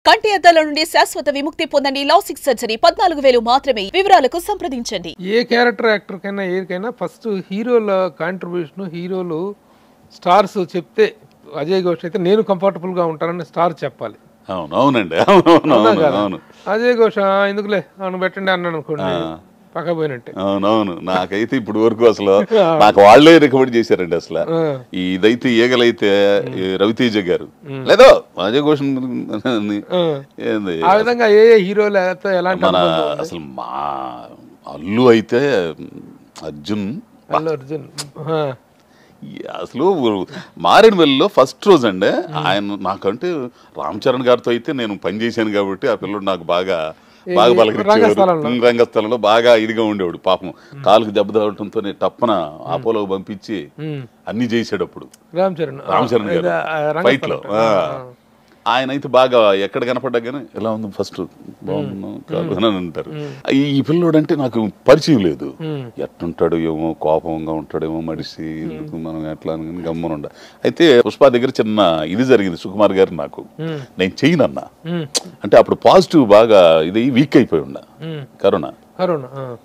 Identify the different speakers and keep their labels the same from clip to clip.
Speaker 1: కంటి అద్దాల నుండి శాశ్వత విముక్తి పొందండి. లాసిక్ సర్జరీ 14,000 మాత్రమే. వివరాలకు సంప్రదించండి.
Speaker 2: ఏ క్యారెక్టర్ యాక్టర్ కైనా ఏరికైనా ఫస్ట్ హీరోల కాంట్రిబ్యూషన్, హీరోలు స్టార్స్ చెప్తే అజయ్ ఘోష్ అయితే నేను కంఫర్టబుల్ గా ఉంటానని స్టార్ చెప్పాలి.
Speaker 3: అవునండి.
Speaker 2: అజయ్ ఘోష్ ఎందుకులే అవును పెట్టండి అన్నాడు అనుకోండి, పక్క పోయినట్టే.
Speaker 3: అవునవును. నాకైతే ఇప్పుడు వరకు అసలు నాకు వాళ్లే రికమెండ్ చేశారండి. అసలు ఇదైతే ఈగలైతే రవితేజ గారు లేదో అజయ్ ఘోష్
Speaker 2: ఆ విధంగా ఏ హీరోలు ఎలాంటి
Speaker 3: మన అసలు మా అల్లు అయితే అర్జున్ అసలు మారేడుమిల్లిలో ఫస్ట్ రోజు అండి ఆయన నాకంటే రామ్ చరణ్ గారితో అయితే నేను పనిచేశాను కాబట్టి ఆ పిల్లడు నాకు బాగా పలకరించేవాడు. రంగస్థలంలో బాగా ఇదిగా ఉండేవాడు. పాపం కాలుకి దెబ్బ తగలటంతో టప్పన ఆపోలోకి పంపించి అన్ని చేసాడు అప్పుడు రామ్ చరణ్ గారు ఫైట్ లో. ఆయన అయితే బాగా ఎక్కడ కనపడ్డా కానీ ఎలా ఉంది ఫస్ట్ బాగున్నాను అంటారు. ఈ పిల్లోడు అంటే నాకు పరిచయం లేదు. ఎట్టుంటాడు ఏమో, కోపంగా ఉంటాడేమో మనిషి, మనం ఎట్లా అని గమ్మున ఉండ. అయితే పుష్ప దగ్గర చిన్న ఇది జరిగింది సుకుమార్ గారు నాకు, నేను చెయ్యనన్నా అంటే అప్పుడు పాజిటివ్ బాగా ఇది వీక్ అయిపోయి ఉండ కరోనా.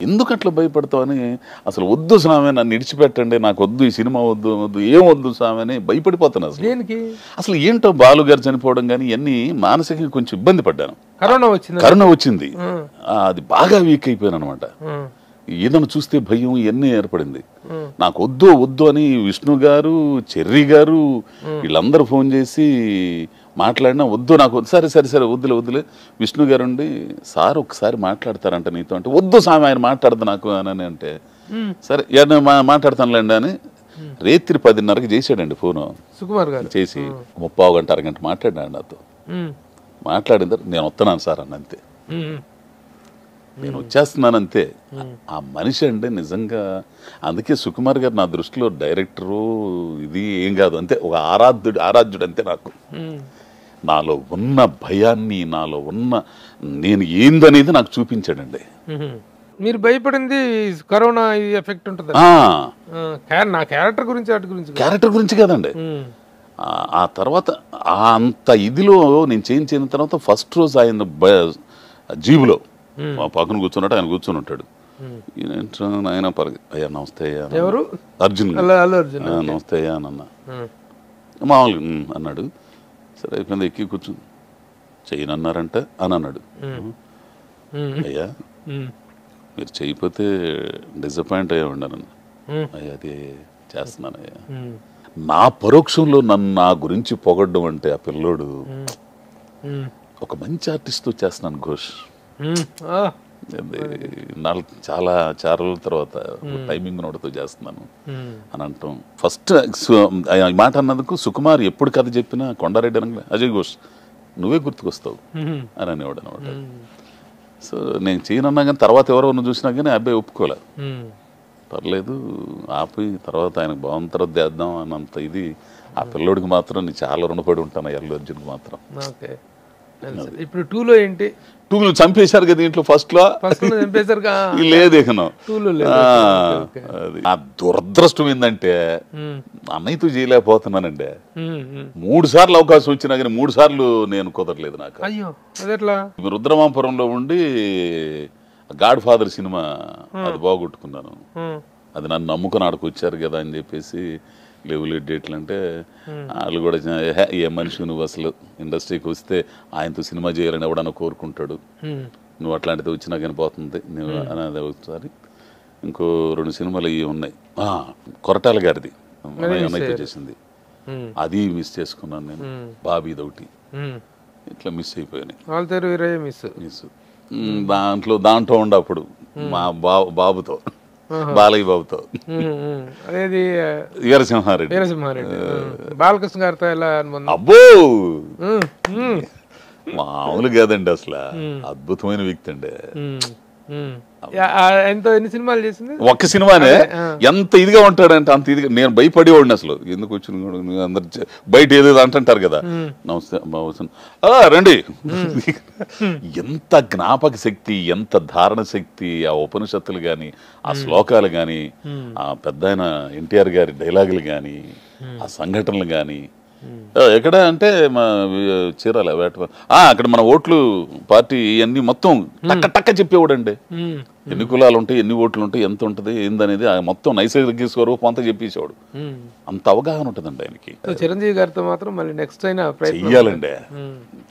Speaker 3: ఎందుకట్లా భయపడతావని అసలు వద్దు స్వామి నన్ను ఇడిచిపెట్టండి, నాకు వద్దు ఈ సినిమా వద్దు ఏం వద్దు స్వామి అని భయపడిపోతాను. అసలు ఏంటో బాలు గారు చనిపోవడం కానీ ఇవన్నీ మానసికంగా కొంచెం ఇబ్బంది పడ్డాను. కరోనా వచ్చింది, అది బాగా వీక్ అయిపోయాను అనమాట. ఏదైనా చూస్తే భయం ఇవన్నీ ఏర్పడింది. నాకు వద్దు వద్దు అని విష్ణు గారు, చెర్రీ గారు వీళ్ళందరూ ఫోన్ చేసి మాట్లాడినా వద్దు నాకు సరే సరే సరే వద్దులే. విష్ణు గారు ఉండి సార్ ఒకసారి మాట్లాడతారంట నీతో అంటే వద్దు స్వామి ఆయన మాట్లాడదు నాకు అని అంటే సరే మాట్లాడతానులేండి అని రేత్రి 10:30కి చేశాడండి ఫోను సుకుమార్ గారు. చేసి 30 గంట అరగంట మాట్లాడినాడు నాతో. మాట్లాడిన తర్వాత నేను వస్తున్నాను సార్ అన్న, అంతే నేను వచ్చేస్తున్నాను అంతే. ఆ మనిషి అంటే నిజంగా అందుకే సుకుమార్ గారు నా దృష్టిలో డైరెక్టరు ఇది ఏం కాదు, అంతే ఒక ఆరాధ్యుడు అంతే. నాకు నాలో ఉన్న భయాన్ని, నాలో ఉన్న నేను ఏందనేది నాకు చూపించాడండి.
Speaker 2: మీరు భయపడింది కరోనా ఎఫెక్ట్ ఉంటుంది నా క్యారెక్టర్ గురించి
Speaker 3: కదండి. ఆ తర్వాత అంత ఇదిలో నేను చేయించిన తర్వాత ఫస్ట్ రోజు ఆయన జీబులో పక్కన కూర్చున్నట్టు ఆయన కూర్చొని ఉంటాడు. ఆయన అయ్యా నమస్తే అయ్యా, ఎవరు అర్జున్ నమస్తే అయ్యా అని అన్నా. మామూలుగా అన్నాడు. సరే అయిపోయింది, ఎక్కి కూర్చుని చెయ్యనన్నారంట అని అన్నాడు. అయ్యా మీరు చెయ్యిపోతే డిసప్పాయింట్ అయ్యా ఉండాలన్న. అయ్యా అది చేస్తున్నాను అయ్యా. నా పరోక్షంలో నా గురించి పొగడ్డం అంటే ఆ పిల్లోడు ఒక మంచి ఆర్టిస్ట్ తో చేస్తున్నాను ఘోష్. చాలా రోజుల తర్వాత టైమింగ్ నోడుతూ చేస్తున్నాను అని అంటాం. ఫస్ట్ మాట అన్నందుకు సుకుమార్ ఎప్పుడు కథ చెప్పినా కొండారెడ్డి అనగా అజయ్ ఘోష్ నువ్వే గుర్తుకొస్తావు అని అనేవాడు అనమాట. సో నేను చేయనన్నా కానీ తర్వాత ఎవరెవరిని చూసినా కానీ అబ్బాయి ఒప్పుకోలే, పర్లేదు ఆపి తర్వాత ఆయనకు బాగున్న తర్వాత చేద్దాం అన్నంత ఇది. ఆ పిల్లోడికి మాత్రం నేను చాలా రుణపడి ఉంటాను, అల్లు అర్జున్కి మాత్రం.
Speaker 2: ఇప్పుడు 2లో ఏంటి?
Speaker 3: 2లో చంపేశారు కదా దీంట్లో, ఫస్ట్ లో లేదు. ఆ దురదృష్టం ఏంటంటే అన్నయ్యతో చేయలేకపోతున్నానండి. 3 సార్లు అవకాశం వచ్చినా కానీ 3 సార్లు నేను కుదరలేదు నాకు. రుద్రమాపురంలో ఉండి గాడ్ ఫాదర్ సినిమా అది బాగొట్టుకున్నాను. అది నన్ను నమ్ముకుని ఆడకు వచ్చారు కదా అని చెప్పేసి లేవులే డేట్లు అంటే వాళ్ళు కూడా ఏ మనిషి నువ్వు అసలు ఇండస్ట్రీకి వస్తే ఆయనతో సినిమా చేయాలని ఎవడన్నా కోరుకుంటాడు, నువ్వు అట్లాంటిది వచ్చినా కనిపోతుంది నువ్వు అనేది ఒకసారి. ఇంకో 2 సినిమాలు ఇవి ఉన్నాయి. కొరటాల గారిది అన్నయ్యతో చేసింది, అది మిస్ చేసుకున్నాను నేను. బాబీది ఒకటి ఇట్లా మిస్ అయిపోయాను. మిస్ దాంట్లో ఉండ అప్పుడు మా బాబుతో బాలయ్య బాబుతో వీరసింహారెడ్డి
Speaker 2: బాలకృష్ణ గారితో ఎలా?
Speaker 3: అబ్బో మామూలు కాదండి, అసలు అద్భుతమైన వ్యక్తి అండి.
Speaker 2: ఎన్ని సినిమాలు చేసింది?
Speaker 3: ఒక్క సినిమానే ఎంత ఇదిగా ఉంటాడంటే అంత ఇదిగా. నేను భయపడేవాడిని అసలు, ఎందుకు వచ్చిన అందరు బయట ఏదేదో అంటుంటారు కదా, నమస్తే రండి. ఎంత జ్ఞాపక శక్తి, ఎంత ధారణ శక్తి, ఆ ఉపనిషత్తులు గాని, ఆ శ్లోకాలు గాని, ఆ పెద్ద ఆయన ఎన్టీఆర్ గారి డైలాగులు గాని, ఆ సంఘటనలు గాని ఎక్కడ అంటే మా చీరాల అక్కడ మన ఓట్లు పార్టీ ఇవన్నీ మొత్తం టక్క టక్క చెప్పేవాడండి. ఎన్ని కులాలు ఉంటాయి, ఎన్ని ఓట్లు ఉంటాయి, ఎంత ఉంటుంది ఏందనేది మొత్తం నైసర్గిక స్వరూపం అంతా చెప్పేసేవాడు. అంత అవగాహన ఉంటుందండి ఆయనకి.
Speaker 2: చిరంజీవి గారితో మాత్రం మళ్ళీ నెక్స్ట్ అయినా
Speaker 3: చెయ్యాలండి,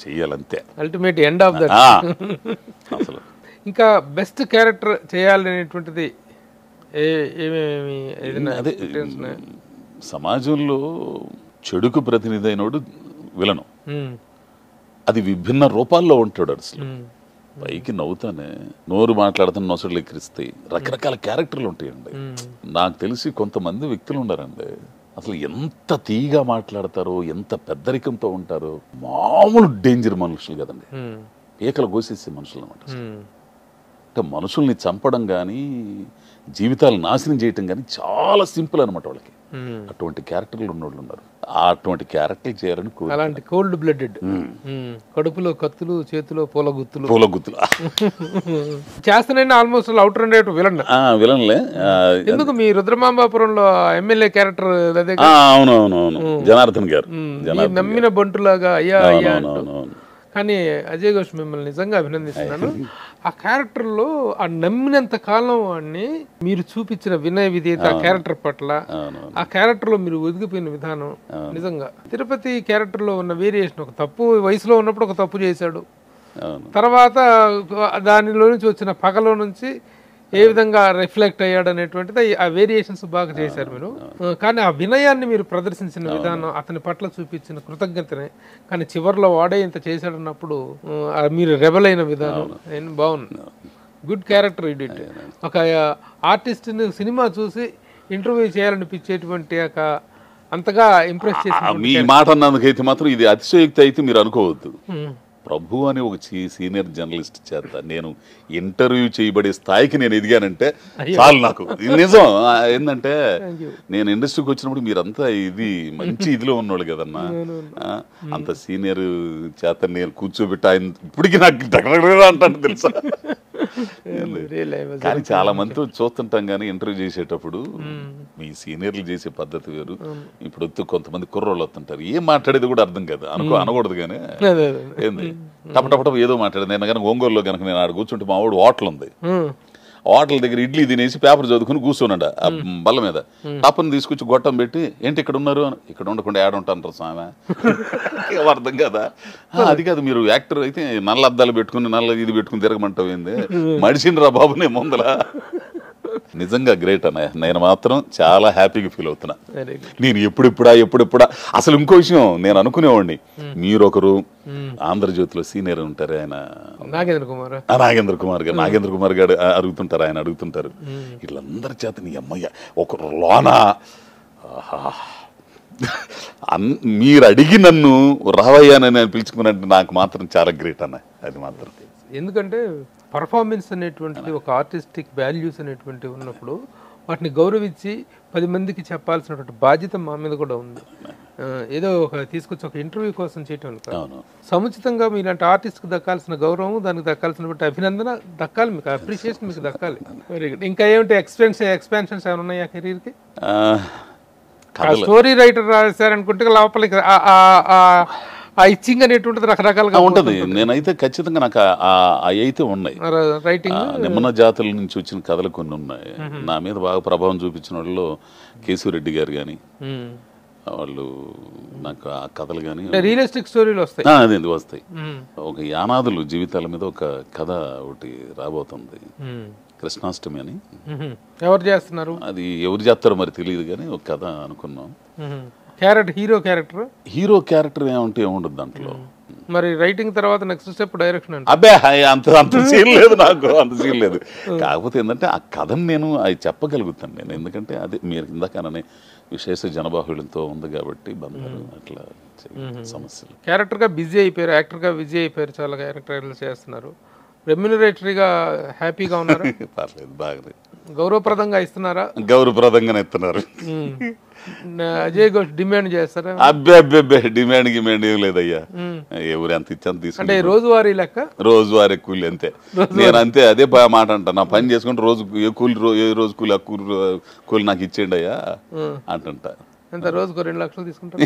Speaker 3: చెయ్యాలంతే.
Speaker 2: Ultimate end of that.
Speaker 3: అసలు
Speaker 2: ఇంకా బెస్ట్ క్యారెక్టర్ చేయాలనేటువంటిది
Speaker 3: అదే సమాజంలో చెడుకు ప్రతినిధి అయినోడు విలను. అది విభిన్న రూపాల్లో ఉంటాడు. అసలు పైకి నవ్వుతానే నోరు మాట్లాడుతున్న నొసలు ఎక్కిరిస్తాయి. రకరకాల క్యారెక్టర్లు ఉంటాయండి. నాకు తెలిసి కొంతమంది వ్యక్తులు ఉన్నారండి, అసలు ఎంత తీగా మాట్లాడతారో, ఎంత పెద్దరికంతో ఉంటారో. మామూలు డేంజర్ మనుషులు కదండి, పీకలు కోసేసే మనుషులు అనమాట. అంటే మనుషుల్ని చంపడం కానీ, జీవితాలు నాశనం చేయటం కానీ చాలా సింపుల్ అనమాట వాళ్ళకి. అటువంటి క్యారెక్టర్లు ఉన్నోళ్ళు ఉన్నారు. అటువంటి క్యారెక్టర్ చేయాలని
Speaker 2: అలాంటి కోల్డ్ బ్లడెడ్, కడుపులో కత్తులు, చేతిలో పూల గుత్తులు చేస్తానండి. ఆల్మోస్ట్ అవుటర్ అండ్ విలన్లే. ఎందుకు మీ రుద్రమాంబాపురంలో ఎమ్మెల్యే క్యారెక్టర్ అదే?
Speaker 3: అవునవునవును, జనార్దన్ గారు
Speaker 2: నమ్మిన బంటులాగా అయ్యా అయ్యా. కానీ అజయ్ ఘోష్ మిమ్మల్ని నిజంగా అభినందిస్తున్నాను. ఆ క్యారెక్టర్లో ఆ నమ్మినంత కాలం వాడిని మీరు చూపించిన వినయ విధేయత ఆ క్యారెక్టర్ పట్ల, ఆ క్యారెక్టర్లో మీరు ఒదిగిపోయిన విధానం నిజంగా. తిరుపతి క్యారెక్టర్లో ఉన్న వేరియేషన్, ఒక తప్పు వయసులో ఉన్నప్పుడు ఒక తప్పు చేశాడు, తర్వాత దానిలో నుంచి వచ్చిన పగలో నుంచి ఏ విధంగా రిఫ్లెక్ట్ అయ్యాడు అనేటువంటిది ఆ వేరియేషన్స్ బాగా చేశారు మీరు. కానీ ఆ వినయాన్ని మీరు ప్రదర్శించిన విధానం, అతని పట్ల చూపించిన కృతజ్ఞతనే. కానీ చివరిలో వాడే ఇంత చేశాడన్నప్పుడు మీరు రెబల్ అయిన విధానం బాగుంది. Good character edit. ఒక ఆర్టిస్ట్ని సినిమా చూసి ఇంటర్వ్యూ చేయాలనిపించేటువంటి ఒక అంతగా ఇంప్రెస్ చేసి
Speaker 3: మీ మాట అన్నందుకైతే మాత్రం ఇది అతిశయోక్తి అయితే మీరు అనుకోవద్దు. ప్రభు అని ఒక సీనియర్ జర్నలిస్ట్ చేత నేను ఇంటర్వ్యూ చేయబడే స్థాయికి నేను ఎదిగానంటే చాలు నాకు. నిజం ఏంటంటే నేను ఇండస్ట్రీకి వచ్చినప్పుడు మీరంతా ఇది మంచి ఇదిలో ఉన్నోళ్ళు కదన్నా. అంత సీనియర్ చేత నేను కూర్చోబెట్టి ఆయన ఇప్పటికీ నాకు అంటాను తెలుసా. కానీ చాలా మంది చూస్తుంటాం కానీ ఇంటర్వ్యూ చేసేటప్పుడు మీ సీనియర్లు చేసే పద్ధతి వేరు. ఇప్పుడు కొంతమంది కుర్రోళ్ళు వస్తుంటారు, ఏం మాట్లాడేది కూడా అర్థం కాదు అనకూడదు. కానీ ఏంది టపటపట ఏదో మాట్లాడేది. నేను కనుక ఒంగోలులో కనుక నేను ఆడ కూర్చుంటే మా వాడు హోటల్ ఉంది, హోటల్ దగ్గర ఇడ్లీ తినేసి పేపర్ చదువుకుని కూర్చోనండ ఆ బల్ల మీద. తప్పని తీసుకొచ్చి గొట్టం పెట్టి ఏంటి ఇక్కడ ఉన్నారు అని, ఇక్కడ ఉండకుండా ఏడ ఉంటారు స్వామి, అర్థం కదా. అది కాదు, మీరు యాక్టర్ అయితే నల్ల అద్దాలు పెట్టుకుని నల్ల ఇది పెట్టుకుని తిరగమంటావు ఏంది, మడిసిండ్రా బాబు నేను ముందర. నిజంగా గ్రేట్ అన్నయ్య, నేను మాత్రం చాలా హ్యాపీగా ఫీల్ అవుతున్నా. నేను ఎప్పుడెప్పుడా అసలు ఇంకో విషయం నేను అనుకునేవాడిని, మీరొకరు ఆంధ్రజ్యోతిలో సీనియర్ ఉంటారు, ఆయన నాగేంద్ర కుమార్ గారు అడుగుతుంటారు, ఆయన అడుగుతుంటారు వీళ్ళందరి చేత నీ అమ్మయ్య ఒకరు లోనా మీరు అడిగి నన్ను రావయ్యానని పిలుచుకున్నట్టు నాకు మాత్రం చాలా గ్రేట్ అన్న. అది మాత్రం
Speaker 2: ఎందుకంటే పర్ఫార్మెన్స్ అనేటువంటిది ఒక ఆర్టిస్టిక్ వాల్యూస్ అనేటువంటివి ఉన్నప్పుడు వాటిని గౌరవించి 10 మందికి చెప్పాల్సినటువంటి బాధ్యత మా మీద కూడా ఉంది. ఏదో ఒక తీసుకొచ్చి ఒక ఇంటర్వ్యూ కోసం చేయటం కాదు, సముచితంగా మీలాంటి ఆర్టిస్ట్కి దక్కాల్సిన గౌరవం, దానికి దక్కాల్సినటువంటి అభినందన దక్కాలి, మీకు అప్రిషియేషన్ మీకు దక్కాలి. Very good. ఇంకా ఏమిటి ఎక్స్పాన్షన్స్ ఏమైనా ఉన్నాయా కెరీర్కి? స్టోరీ రైటర్ రాశారనుకుంటే లోపలికి ఆ ఇచ్చింగ్ అనేటువంటిది రకరకాలుగా
Speaker 3: ఉంటుంది. నేనైతే ఖచ్చితంగా నాకు అయితే ఉన్నాయి. రైటింగ్ నిమ్మన జాతుల నుంచి వచ్చిన కథలు కొన్ని ఉన్నాయి. నా మీద బాగా ప్రభావం చూపించిన వాళ్ళు కేశవరెడ్డి గారు కానీ, వాళ్ళు నాకు ఆ కథలు కానీ
Speaker 2: రియలిస్టిక్ స్టోరీలు వస్తాయి.
Speaker 3: అదే వస్తాయి. ఒక యానాదులు జీవితాల మీద ఒక కథ ఒకటి రాబోతుంది, కృష్ణాష్టమి అని.
Speaker 2: ఎవరు చేస్తున్నారు?
Speaker 3: అది ఎవరు చేస్తారో మరి తెలియదు కానీ ఒక కథ అనుకున్నాం. హీరో క్యారెక్టర్ ఏమంటే ఏముండదు దాంట్లో.
Speaker 2: మరి రైటింగ్ తర్వాత నెక్స్ట్ స్టెప్ డైరెక్షన్.
Speaker 3: అబ్బే అంత సీన్ లేదు నాకు, అంత సీన్ లేదు. కాకపోతే ఏంటంటే ఆ కథను నేను అది చెప్పగలుగుతాను నేను, ఎందుకంటే అదే మీరు ఇందాకనే విశేష జనబాహుళ్యంతో ఉంది కాబట్టి బంధాలు అట్లా సమస్యలు.
Speaker 2: క్యారెక్టర్గా బిజీ అయిపోయారు, యాక్టర్గా బిజీ అయిపోయారు, చాలా క్యారెక్టర్లు చేస్తున్నారు. రెమ్యూనరేటరీగా హ్యాపీగా ఉన్నారు?
Speaker 3: పర్లేదు, బాగా
Speaker 2: గౌరవప్రదంగా ఇస్తున్నారా?
Speaker 3: గౌరవప్రదంగానే ఇస్తున్నారు.
Speaker 2: అజయ్ ఘోష్ డిమాండ్ చేస్తారా?
Speaker 3: అబ్బే డిమాండ్ గిమాండ్ ఏం లేదయ్యా, ఎవరు ఎంత ఇచ్చాను తీసుకుంటే
Speaker 2: రోజువారీ లెక్క,
Speaker 3: రోజువారీ కూలి అంతే. నేను అంతే అదే మాట అంటా, నా పని చేసుకుంటే రోజు ఏ రోజు కూలి ఆ కూలి నాకు ఇచ్చేయండి అయ్యా అంటుంటా.
Speaker 2: ఎంత రోజుకు 2 లక్షలు తీసుకుంటారు?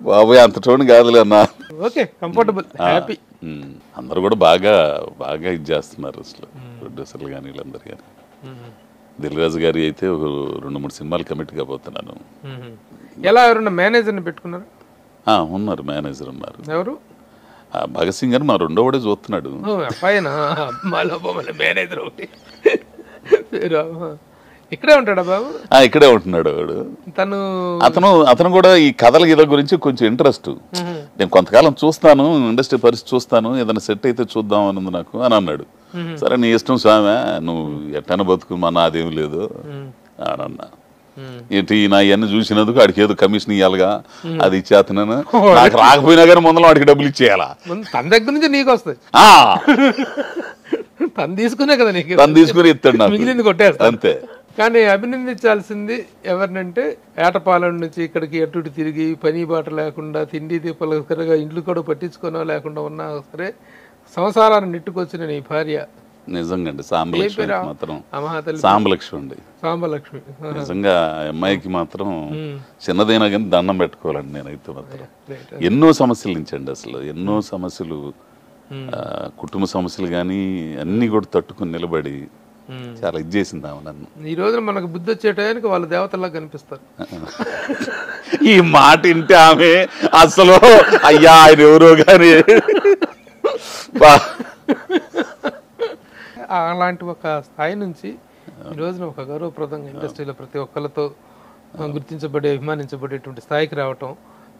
Speaker 3: బాబాయ్ అంత టోన్ కాదులే అన్న.
Speaker 2: Okay, comfortable, happy.
Speaker 3: అందరు కూడా బాగా బాగా ఇది చేస్తున్నారు అసలు, ప్రొడ్యూసర్లు కానీ వీళ్ళందరూ కానీ. దిల్ రాజు గారి అయితే ఒక 2-3 సినిమాలు కమిట్ కాబోతున్నాను.
Speaker 2: ఎలా ఎవరన్నా మేనేజర్ని పెట్టుకున్నారు?
Speaker 3: ఉన్నారు, మేనేజర్ ఉన్నారు.
Speaker 2: ఎవరు?
Speaker 3: భగత్ సింగ్ గారు మా రెండోవాడే చూస్తున్నాడు.
Speaker 2: పైన మేనేజర్ ఒకటి ఇక్కడే ఉంటాడా బాబు?
Speaker 3: ఇక్కడే ఉంటున్నాడు వాడు.
Speaker 2: అతను
Speaker 3: అతను కూడా ఈ కథల గీత గురించి కొంచెం ఇంట్రెస్ట్. నేను కొంతకాలం చూస్తాను, ఇండస్ట్రీ పరిస్థితి చూస్తాను, ఏదైనా సెట్ అయితే చూద్దాం అని నాకు అని అన్నాడు. సరే నీ ఇష్టం స్వామి, నువ్వు ఎట్టన బతుకు, మా నాదేం లేదు అని అన్నా. ఏంటి నా ఇవన్నీ చూసినందుకు వాడికి ఏదో కమిషన్ ఇవ్వాలిగా, అది ఇచ్చేస్తున్నాను. నాకు రాకపోయినా కానీ ముందర వాడికి డబ్బులు ఇచ్చేయాలా?
Speaker 2: తన దగ్గర నుంచి నీకు వస్తాయి, తను తీసుకునే కదా నీకు,
Speaker 3: తను తీసుకుని ఇస్తాడు నాకు,
Speaker 2: మిగిలింది కొట్టేస్తా
Speaker 3: అంతే.
Speaker 2: కానీ అభినందించాల్సింది ఎవరినంటే, ఏటపాలెం నుంచి ఇక్కడికి ఎటు తిరిగి పని బాట లేకుండా, తిండి దీపాలు సరిగా ఇండ్లు కూడా పట్టించుకోనో లేకుండా ఉన్నా సరే సంసారాన్ని నెట్టుకొచ్చిన నీ భార్య
Speaker 3: నిజంగా అండి, సాంబలక్ష్మి మాత్రం,
Speaker 2: సాంబలక్ష్మి
Speaker 3: నిజంగా అమ్మాయికి మాత్రం చిన్నదైనా కానీ దండం పెట్టుకోవాలండి. నేనైతే మాత్రం ఎన్నో సమస్యల నుంచి అండి, అసలు ఎన్నో సమస్యలు, కుటుంబ సమస్యలు కానీ అన్ని కూడా తట్టుకుని నిలబడి చాలా ఇది చేసింది ఆమె నన్ను.
Speaker 2: ఈ రోజున మనకు బుద్ధి వచ్చే టయానికి వాళ్ళు దేవతల్లా కనిపిస్తారు.
Speaker 3: ఈ మాట వింటే ఆమె అసలు అయ్యా ఆయన ఎవరో కానీ
Speaker 2: అలాంటి ఒక స్థాయి నుంచి ఈ రోజున ఒక గౌరవప్రదంగా ఇండస్ట్రీలో ప్రతి ఒక్కరితో గుర్తించబడే, అభిమానించబడేటువంటి స్థాయికి రావటం,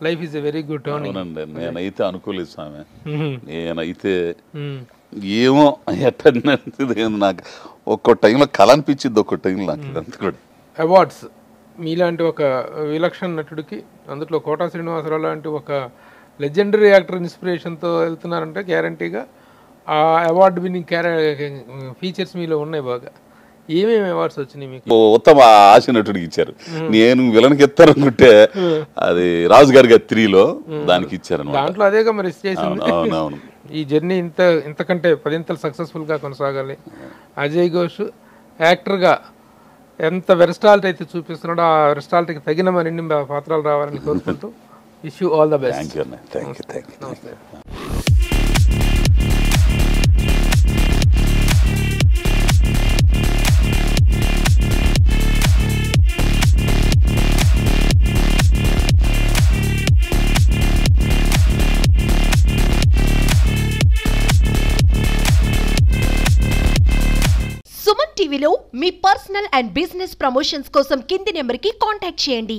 Speaker 2: life is a very good turning.
Speaker 3: అవునండి, నేనైతే అనుకోలేదు స్వామి. నేనైతే ఏమో ఎట్టది నాకు ఒక్కో టైంలో కళ అనిపించింది, ఒక్కో టైంలో నాకు ఇదంతా కూడా.
Speaker 2: అవార్డ్స్ మీలాంటి ఒక విలక్షణ నటుడికి, అందులో కోటా శ్రీనివాసరావు లాంటి ఒక లెజెండరీ యాక్టర్ ఇన్స్పిరేషన్తో వెళ్తున్నారంటే గ్యారంటీగా ఆ అవార్డు విన్నింగ్ ఫీచర్స్ మీలో ఉన్నాయి బాగా. ఏమేమి అవార్డ్స్ వచ్చినాయి మీకు?
Speaker 3: ఉత్తమ ఆశ నటుడికి ఇచ్చారు. నేను విలన్కి ఇస్తారనుకుంటే అది రాజు గారి 3లో దానికి ఇచ్చారు.
Speaker 2: దాంట్లో అదేగా మరి చేసింది.
Speaker 3: అవునవును.
Speaker 2: ఈ జర్నీ ఇంతకంటే 10 సక్సెస్ఫుల్గా కొనసాగాలి. అజయ్ ఘోష్ యాక్టర్గా ఎంత వెరస్టాలిటీ అయితే చూపిస్తున్నాడో, ఆ వెరస్టాలిటీకి తగిన మరిన్ని పాత్రలు రావాలని కోరుకుంటూ wish you all the best.
Speaker 3: నమస్తే.
Speaker 4: సుమన్ టీవీలో మీ పర్సనల్ అండ్ బిజినెస్ ప్రమోషన్స్ కోసం కింది నెంబర్కి కాంటాక్ట్ చేయండి.